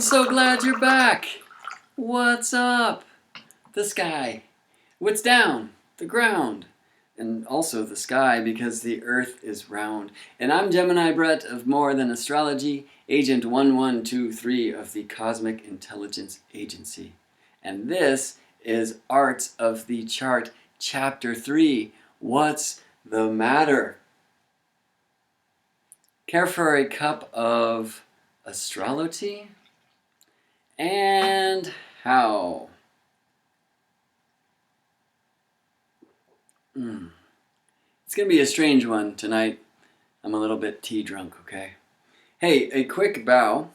I'm so glad you're back. What's up? The sky. What's down? The ground. And also the sky, because the earth is round. And I'm Gemini Brett of More Than Astrology, Agent 1123 of the Cosmic Intelligence Agency. And this is Arts of the Chart, Chapter 3, What's the Matter? Care for a cup of astrology? And how? It's going to be a strange one tonight. I'm a little bit tea drunk, okay? Hey, a quick bow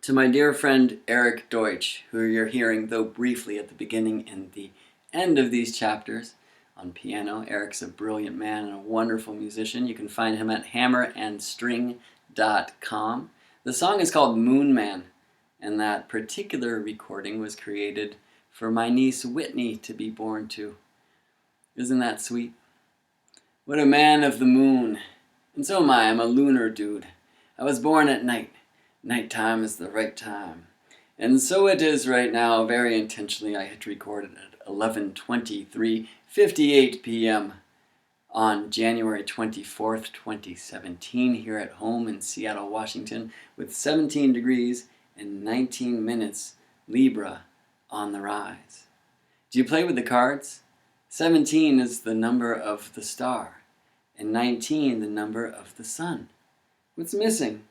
to my dear friend Eric Deutsch, who you're hearing, though briefly, at the beginning and the end of these chapters on piano. Eric's a brilliant man and a wonderful musician. You can find him at hammerandstring.com. The song is called Moon Man, and that particular recording was created for my niece Whitney to be born to. Isn't that sweet? What a man of the moon. And so am I. I'm a lunar dude. I was born at night. Nighttime is the right time. And so it is right now. Very intentionally, I hit record at 11:23:58 p.m. on January 24th, 2017, here at home in Seattle, Washington, with 17 degrees and 19 minutes, Libra on the rise. Do you play with the cards? 17 is the number of the star, and 19 the number of the sun. What's missing?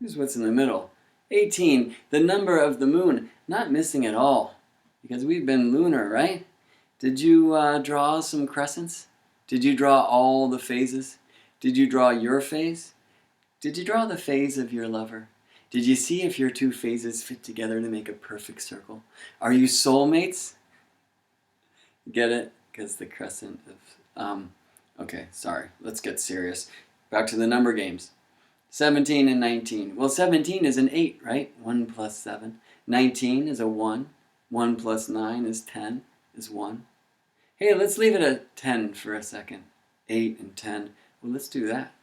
Here's what's in the middle. 18, the number of the moon. Not missing at all, because we've been lunar, right? Did you draw some crescents? Did you draw all the phases? Did you draw your phase? Did you draw the phase of your lover? Did you see if your two phases fit together to make a perfect circle? Are you soulmates? Get it? Because the crescent of... okay, sorry. Let's get serious. Back to the number games. 17 and 19. Well, 17 is an 8, right? 1 plus 7. 19 is a 1. 1 plus 9 is 10, is 1. Hey, let's leave it at 10 for a second. 8 and 10. Well, let's do that.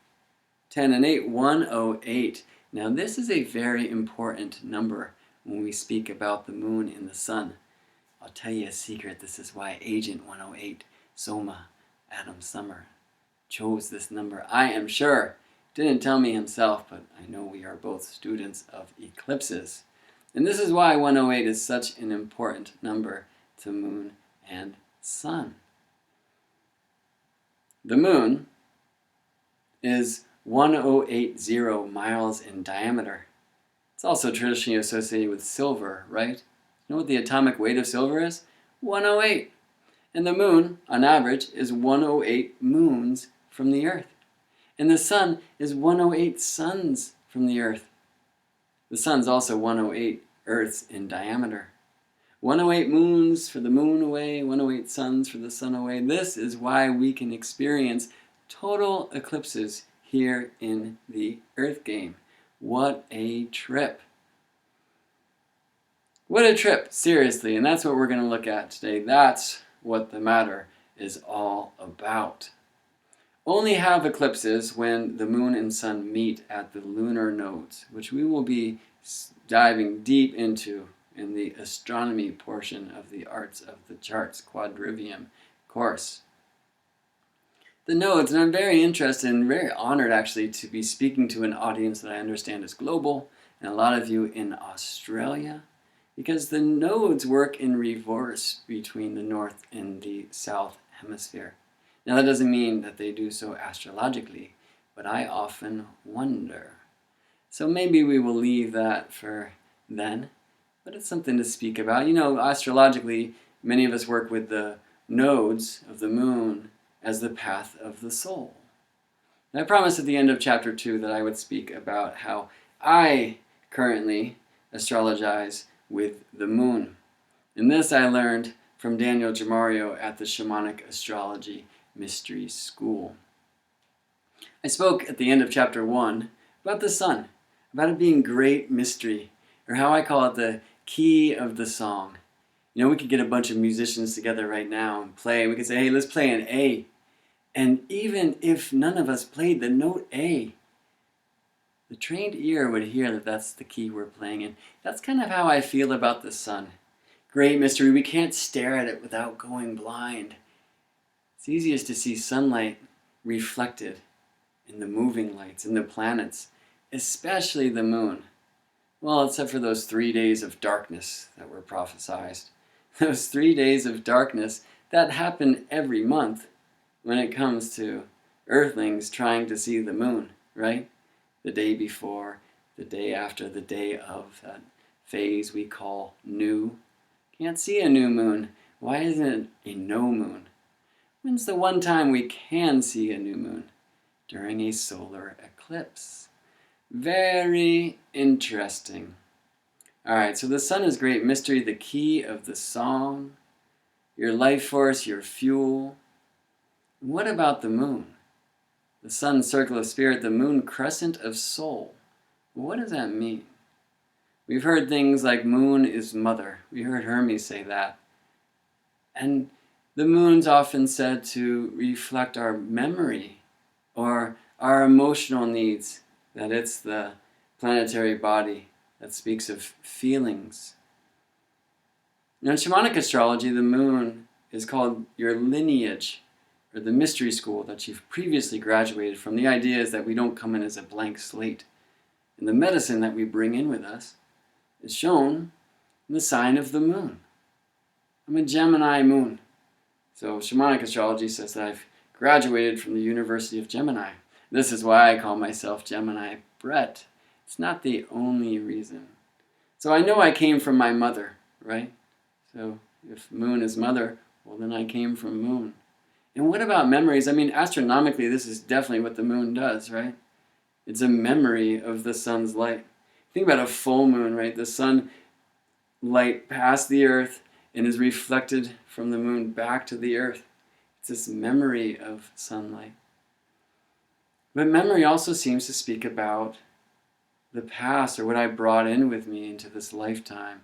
10 and 8, 108. Now, this is a very important number when we speak about the moon and the sun. I'll tell you a secret. This is why Agent 108, Soma, Adam Summer, chose this number. I am sure. Didn't tell me himself, but I know we are both students of eclipses. And this is why 108 is such an important number to moon and sun. The moon is 1080 miles in diameter. It's also traditionally associated with silver, right? You know what the atomic weight of silver is? 108. And the moon, on average, is 108 moons from the earth. And the sun is 108 suns from the earth. The sun's also 108 earths in diameter. 108 moons for the moon away, 108 suns for the sun away. This is why we can experience total eclipses here in the Earth game. What a trip. What a trip, seriously, and that's what we're going to look at today. That's what the matter is all about. Only have eclipses when the moon and sun meet at the lunar nodes, which we will be diving deep into in the astronomy portion of the Arts of the Charts Quadrivium course. The nodes, and I'm very interested and very honored actually to be speaking to an audience that I understand is global, and a lot of you in Australia, because the nodes work in reverse between the north and the south hemisphere. Now that doesn't mean that they do so astrologically, but I often wonder. So maybe we will leave that for then, but it's something to speak about. You know, astrologically, many of us work with the nodes of the moon as the path of the soul. And I promised at the end of chapter 2 that I would speak about how I currently astrologize with the moon. And this I learned from Daniel Gemario at the Shamanic Astrology Mystery School. I spoke at the end of chapter 1 about the sun, about it being great mystery, or how I call it the key of the song. You know, we could get a bunch of musicians together right now and play. We could say, hey, let's play an A. And even if none of us played the note A, The trained ear would hear that that's the key we're playing in. That's kind of how I feel about the sun. Great mystery, we can't stare at it without going blind. It's easiest to see sunlight reflected in the moving lights, in the planets, especially the moon. Well, except for those 3 days of darkness that were prophesied. Those 3 days of darkness that happen every month when it comes to earthlings trying to see the moon, right? The day before, the day after, the day of, that phase we call new. Can't see a new moon. Why isn't it a no moon? When's the one time we can see a new moon? During a solar eclipse. Very interesting. Alright, so the sun is great mystery, the key of the song, your life force, your fuel. What about the moon? The sun, circle of spirit, the moon, crescent of soul. What does that mean? We've heard things like moon is mother. We heard Hermes say that. And the moon's often said to reflect our memory or our emotional needs, that it's the planetary body that speaks of feelings. Now, in shamanic astrology, the moon is called your lineage, or the mystery school that you've previously graduated from. The idea is that we don't come in as a blank slate. And the medicine that we bring in with us is shown in the sign of the moon. I'm a Gemini moon. So shamanic astrology says that I've graduated from the University of Gemini. This is why I call myself Gemini Brett. It's not the only reason. So I know I came from my mother, right? So if moon is mother, well then I came from moon. And what about memories? I mean, astronomically, this is definitely what the moon does, right? It's a memory of the sun's light. Think about a full moon, right? The sun light past the earth and is reflected from the moon back to the earth. It's this memory of sunlight. But memory also seems to speak about the past, or what I brought in with me into this lifetime.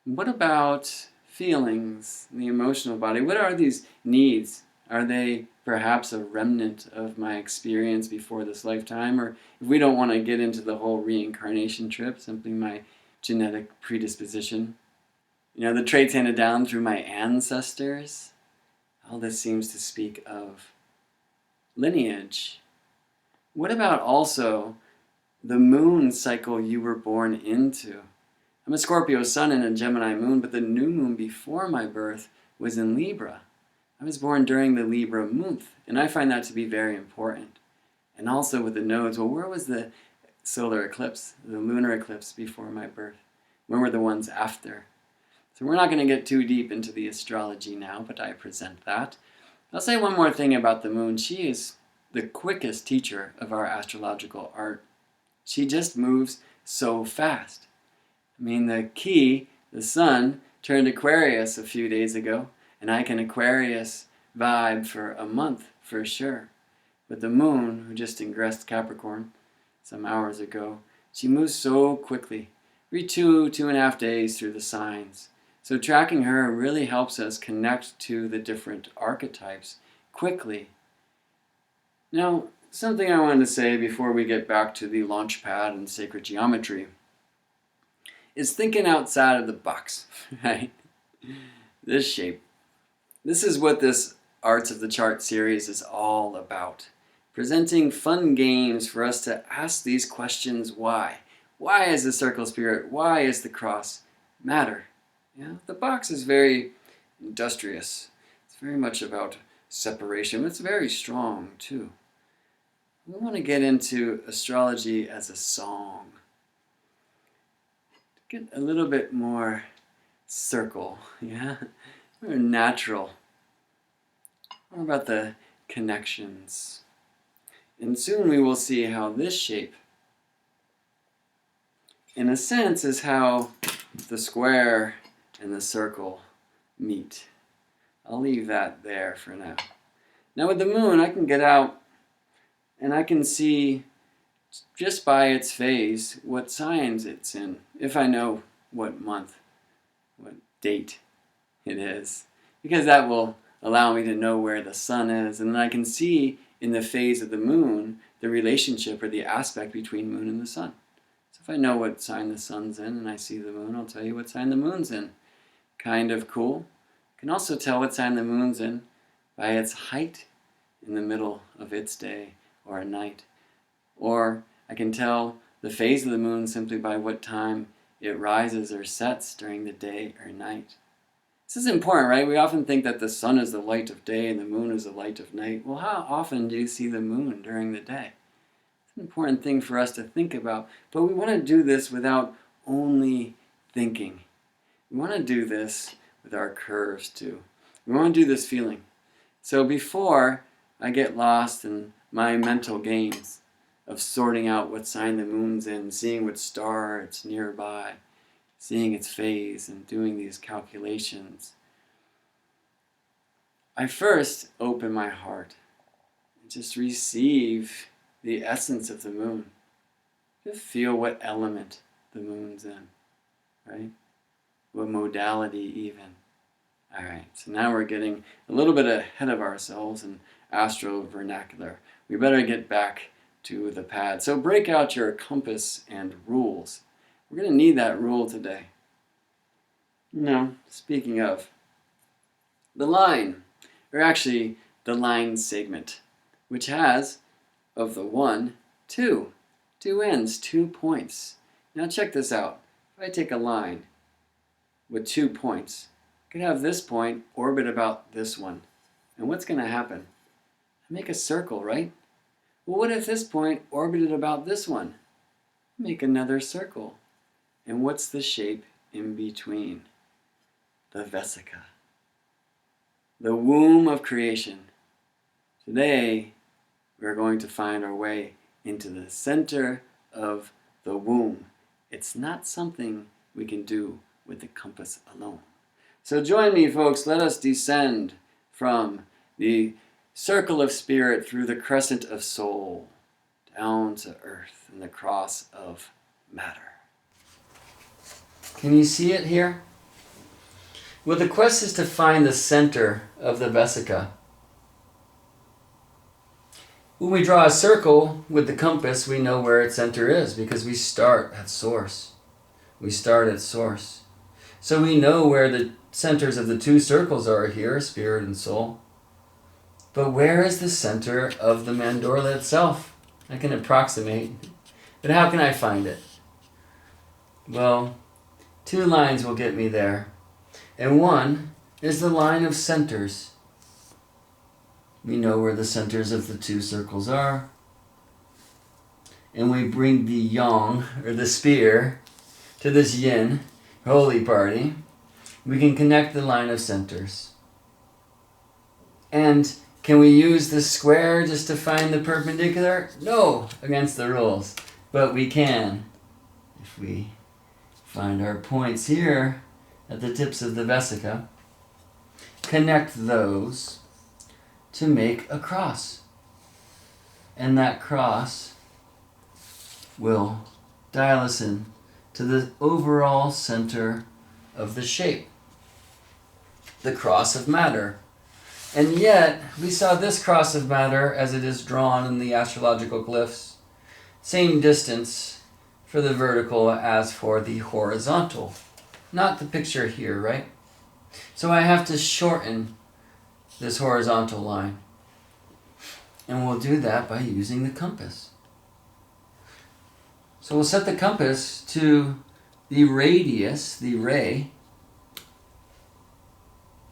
What about feelings, the emotional body? What are these needs? Are they perhaps a remnant of my experience before this lifetime? Or if we don't want to get into the whole reincarnation trip, simply my genetic predisposition? You know, the traits handed down through my ancestors? All this seems to speak of lineage. What about also the moon cycle you were born into? I'm a Scorpio sun and a Gemini moon, but the new moon before my birth was in Libra. I was born during the Libra month, and I find that to be very important. And also with the nodes, well, where was the solar eclipse, the lunar eclipse before my birth? When were the ones after? So we're not going to get too deep into the astrology now, but I present that. I'll say one more thing about the moon. She is the quickest teacher of our astrological art. She just moves so fast. I mean, the key, the sun, turned Aquarius a few days ago, and I can Aquarius vibe for a month for sure. But the moon, who just ingressed Capricorn some hours ago, she moves so quickly, every 2.5 days through the signs. So tracking her really helps us connect to the different archetypes quickly. Now, something I wanted to say before we get back to the launch pad and sacred geometry is thinking outside of the box, right? This shape. This is what this Arts of the Chart series is all about. Presenting fun games for us to ask these questions. Why? Why is the circle spirit? Why is the cross matter? Yeah, the box is very industrious. It's very much about separation. It's very strong too. We want to get into astrology as a song. Get a little bit more circle, yeah? More natural. More about the connections. And soon we will see how this shape, in a sense, is how the square and the circle meet. I'll leave that there for now. Now with the moon, I can get out and I can see just by its phase what signs it's in, if I know what month, what date it is, because that will allow me to know where the sun is, and then I can see in the phase of the moon the relationship or the aspect between moon and the sun. So if I know what sign the sun's in and I see the moon, I'll tell you what sign the moon's in. Kind of cool. I can also tell what sign the moon's in by its height in the middle of its day or a night. Or I can tell the phase of the moon simply by what time it rises or sets during the day or night. This is important, right? We often think that the sun is the light of day and the moon is the light of night. Well, how often do you see the moon during the day? It's an important thing for us to think about, but we want to do this without only thinking. We want to do this with our curves too. We want to do this feeling. So before I get lost in my mental games of sorting out what sign the moon's in, seeing what star it's nearby, seeing its phase and doing these calculations, I first open my heart and just receive the essence of the moon. Just feel what element the moon's in, right? What modality even. All right, so now we're getting a little bit ahead of ourselves in astro vernacular. We better get back to the pad. So break out your compass and rules. We're going to need that rule today. Now, speaking of, the line, or actually the line segment, which has, of the one, two ends, 2 points. Now check this out. If I take a line with 2 points, I could have this point orbit about this one. And what's going to happen? I make a circle, right? Well, what if this point orbited about this one? Make another circle. And what's the shape in between? The vesica. The womb of creation. Today, we're going to find our way into the center of the womb. It's not something we can do with the compass alone. So join me, folks. Let us descend from the circle of spirit through the crescent of soul down to earth and the cross of matter. Can you see it here? Well, the quest is to find the center of the vesica. When we draw a circle with the compass, we know where its center is because we start at source. We start at source. So we know where the centers of the 2 circles are here, spirit and soul. But where is the center of the mandorla itself? I can approximate, but how can I find it? Well, 2 lines will get me there. And one is the line of centers. We know where the centers of the 2 circles are. And we bring the yang, or the spear, to this yin, holy party. We can connect the line of centers. And can we use the square just to find the perpendicular? No, against the rules. But we can. If we find our points here at the tips of the vesica, connect those to make a cross. And that cross will dial us in to the overall center of the shape. The cross of matter. And yet, we saw this cross of matter as it is drawn in the astrological glyphs. Same distance for the vertical as for the horizontal. Not the picture here, right? So I have to shorten this horizontal line. And we'll do that by using the compass. So we'll set the compass to the radius, the ray,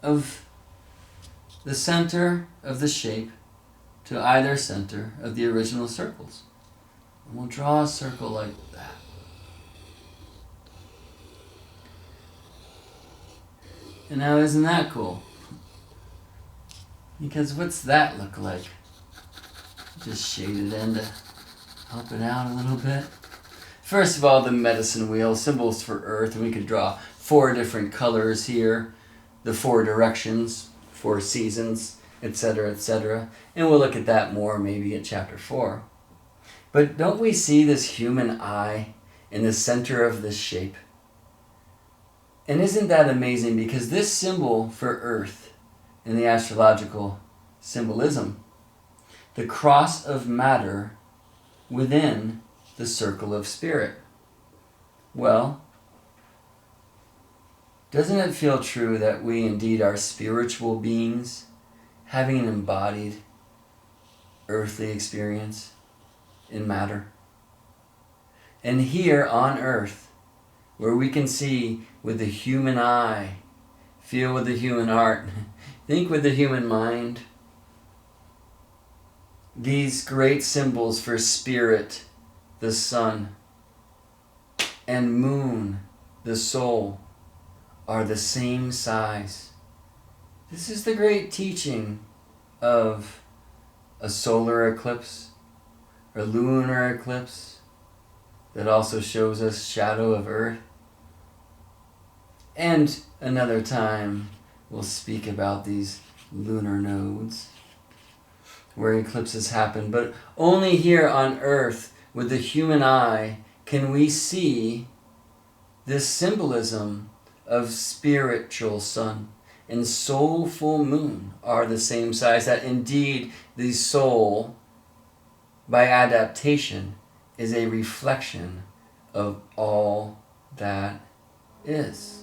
of the center of the shape to either center of the original circles. And we'll draw a circle like that. And now isn't that cool? Because what's that look like? Just shade it in to help it out a little bit. First of all, the medicine wheel, symbols for Earth, and we could draw 4 different colors here, the 4 directions, 4 seasons, etc., etc. And we'll look at that more maybe in chapter 4. But don't we see this human eye in the center of this shape? And isn't that amazing? Because this symbol for Earth in the astrological symbolism, the cross of matter, within the circle of spirit. Well, doesn't it feel true that we indeed are spiritual beings having an embodied earthly experience in matter? And here on earth, where we can see with the human eye, feel with the human heart, think with the human mind, these great symbols for spirit, the sun, and moon, the soul, are the same size. This is the great teaching of a solar eclipse, or lunar eclipse, that also shows us shadow of Earth. And another time we'll speak about these lunar nodes, where eclipses happen. But only here on Earth, with the human eye, can we see this symbolism of spiritual sun and soulful moon are the same size, that indeed the soul, by adaptation, is a reflection of all that is.